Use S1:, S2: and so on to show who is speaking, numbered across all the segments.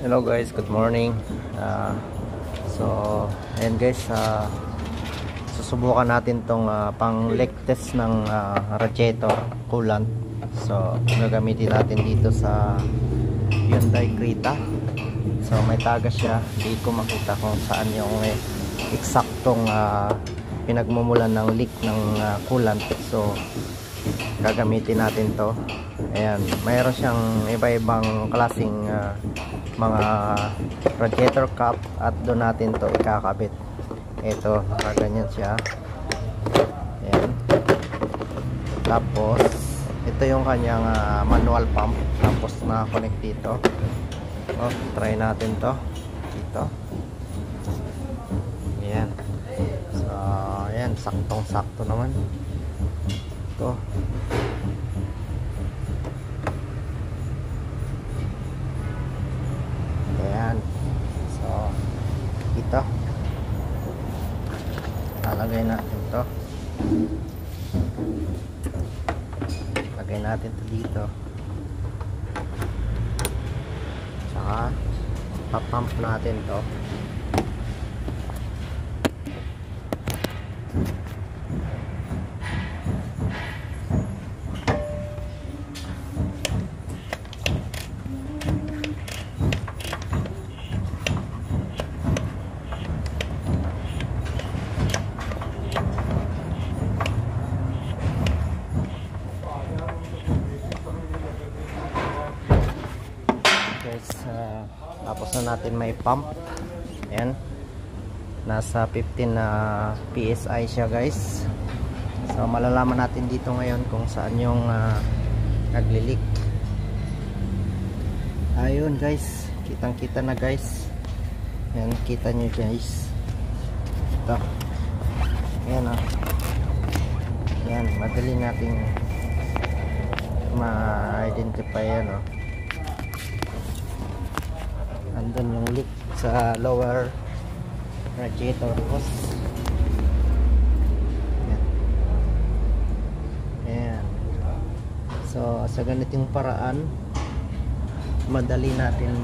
S1: Hello guys, good morning. So ayan guys, susubukan natin tong pang leak test ng radiator coolant. So gagamitin natin dito sa Hyundai Creta. So may taga siya, hindi ko makita kung saan yung eksaktong pinagmumulan ng leak ng coolant. So gagamitin natin to. Ayan, mayroon siyang iba-ibang klaseng mga radiator cap at doon natin to ikakabit. Ito, ganyan siya. Ayan. Tapos ito yung kanyang manual pump, tapos na-connect dito. Try natin to dito. Ayan. So ayan, saktong-sakto naman ito. Ayan. So ito, lalagay natin to, lagay natin to dito, saka papump natin to. Tapos na natin may pump. Ayan, nasa 15 PSI siya guys. So malalaman natin dito ngayon kung saan yung naglilik. Ayun guys, kitang kita na guys. Ayan, kita nyo guys ito. Ayan ayan, madali nating ma-identify yan andun yung leak sa lower radiator hose. Ayan. So sa ganitong paraan madali natin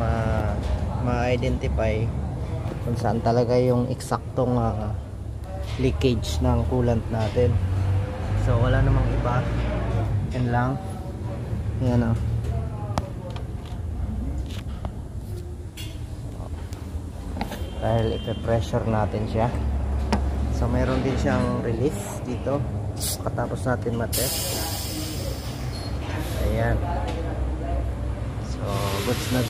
S1: ma-identify kung saan talaga yung eksaktong leakage ng coolant natin. So wala namang iba, yan lang. Ayan dahil ipe-pressure natin siya. So mayroon din siyang release dito katapos natin matest. Ayan. So goods na